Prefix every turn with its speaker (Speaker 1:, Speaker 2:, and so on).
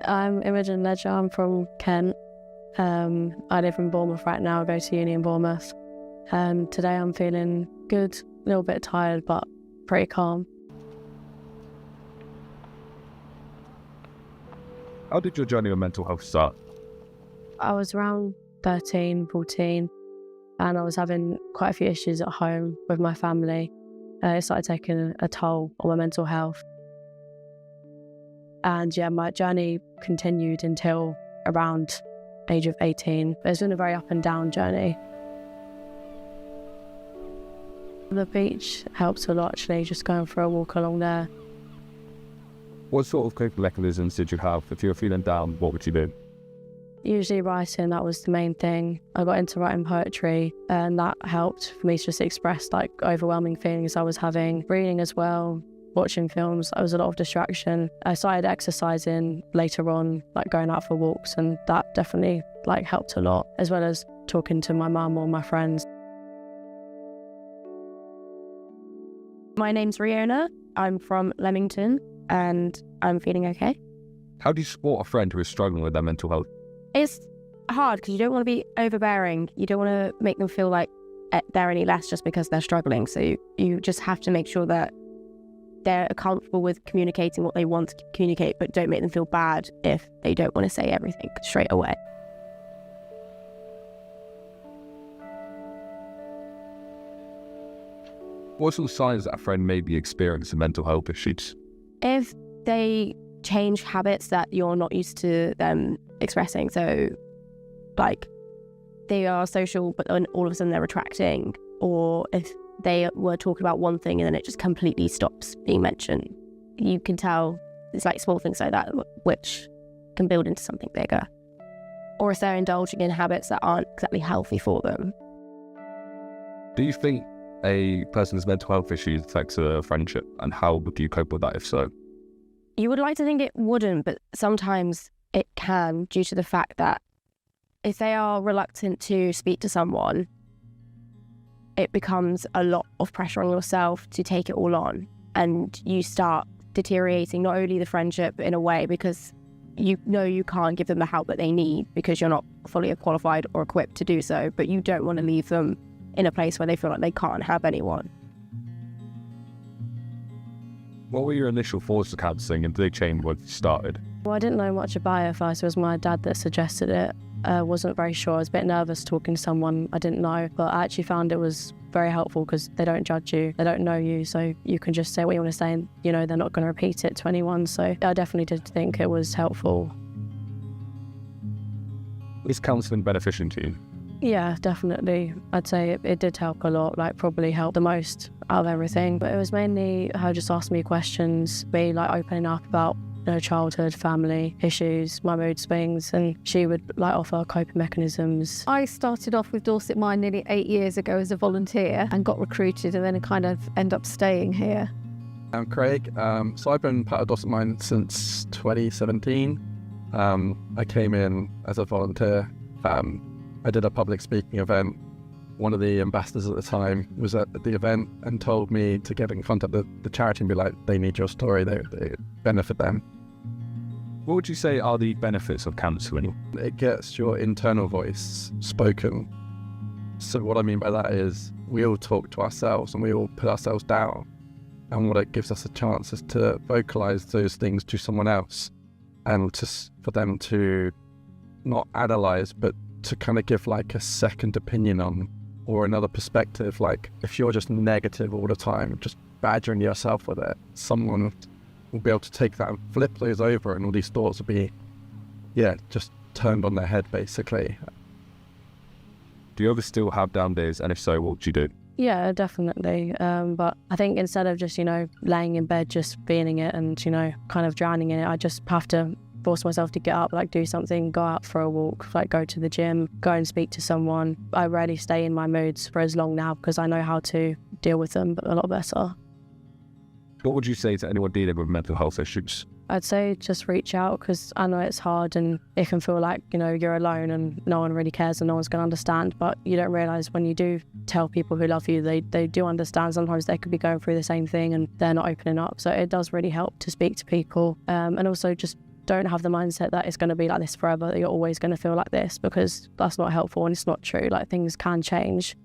Speaker 1: I'm Imogen Ledger. I'm from Kent. I live in Bournemouth right now. I go to uni in Bournemouth. Today I'm feeling good, a little bit tired, but pretty calm.
Speaker 2: How did your journey with mental health start?
Speaker 1: I was around 13, 14, and I was having quite a few issues at home with my family. It started taking a toll on my mental health. And yeah, my journey continued until around age of 18. It's been a very up and down journey. The beach helps a lot, actually, just going for a walk along there.
Speaker 2: What sort of coping mechanisms did you have? If you were feeling down, what would you do?
Speaker 1: Usually writing, that was the main thing. I got into writing poetry, and that helped for me to just express like overwhelming feelings I was having. Reading as well, watching films, that was a lot of distraction. I started exercising later on, like going out for walks, and that definitely like helped a lot, as well as talking to my mum or my friends.
Speaker 3: My name's Riona. I'm from Leamington and I'm feeling okay.
Speaker 2: How do you support a friend who is struggling with their mental health?
Speaker 3: It's hard because you don't want to be overbearing. You don't want to make them feel like they're any less just because they're struggling. So you just have to make sure that they're comfortable with communicating what they want to communicate, but don't make them feel bad if they don't want to say everything straight away.
Speaker 2: What sort of signs that a friend may be experiencing mental health issues?
Speaker 3: If they change habits that you're not used to them expressing, so like they are social but then all of a sudden they're retracting, or if they were talking about one thing and then it just completely stops being mentioned, you can tell it's like small things like that which can build into something bigger. Or if they're indulging in habits that aren't exactly healthy for them.
Speaker 2: Do you think a person's mental health issues affects a friendship, and how would you cope with that if so?
Speaker 3: You would like to think it wouldn't, but sometimes it can, due to the fact that if they are reluctant to speak to someone, it becomes a lot of pressure on yourself to take it all on, and you start deteriorating not only the friendship in a way because you know you can't give them the help that they need because you're not fully qualified or equipped to do so, but you don't want to leave them in a place where they feel like they can't have anyone.
Speaker 2: What were your initial thoughts of counselling, and did they change when you started?
Speaker 1: Well, I didn't know much about it first. It was my dad that suggested it. I wasn't very sure. I was a bit nervous talking to someone I didn't know, but I actually found it was very helpful because they don't judge you, they don't know you, so you can just say what you want to say and, you know, they're not going to repeat it to anyone. So I definitely did think it was helpful.
Speaker 2: Is counselling beneficial to you?
Speaker 1: Yeah, definitely. I'd say it did help a lot, like probably helped the most out of everything. But it was mainly her just asking me questions, be like opening up about, you know, childhood, family issues, my mood swings, and she would like offer coping mechanisms.
Speaker 4: I started off with Dorset Mine nearly 8 years ago as a volunteer and got recruited and then kind of end up staying here.
Speaker 5: I'm Craig. So I've been part of Dorset Mine since 2017. I came in as a volunteer. I did a public speaking event. One of the ambassadors at the time was at the event and told me to get in contact with the charity and be like, they need your story, they benefit them.
Speaker 2: What would you say are the benefits of counselling?
Speaker 5: It gets your internal voice spoken. So what I mean by that is we all talk to ourselves and we all put ourselves down. And what it gives us a chance is to vocalise those things to someone else, and for them to not analyse, but to kind of give like a second opinion on, or another perspective. Like if you're just negative all the time, just badgering yourself with it, someone will be able to take that and flip those over, and all these thoughts will be, just turned on their head basically.
Speaker 2: Do you ever still have down days, and if so, what would you do?
Speaker 1: Yeah, definitely. But I think instead of just, you know, laying in bed, just feeling it and, you know, kind of drowning in it, I just have to force myself to get up, like do something, go out for a walk, like go to the gym, go and speak to someone. I rarely stay in my moods for as long now because I know how to deal with them a lot better.
Speaker 2: What would you say to anyone dealing with mental health issues?
Speaker 1: I'd say just reach out, because I know it's hard and it can feel like, you know, you're alone and no one really cares and no one's going to understand, but you don't realise when you do tell people who love you, they do understand. Sometimes they could be going through the same thing and they're not opening up, so it does really help to speak to people, and also just don't have the mindset that it's going to be like this forever, that you're always going to feel like this, because that's not helpful and it's not true. Like, things can change.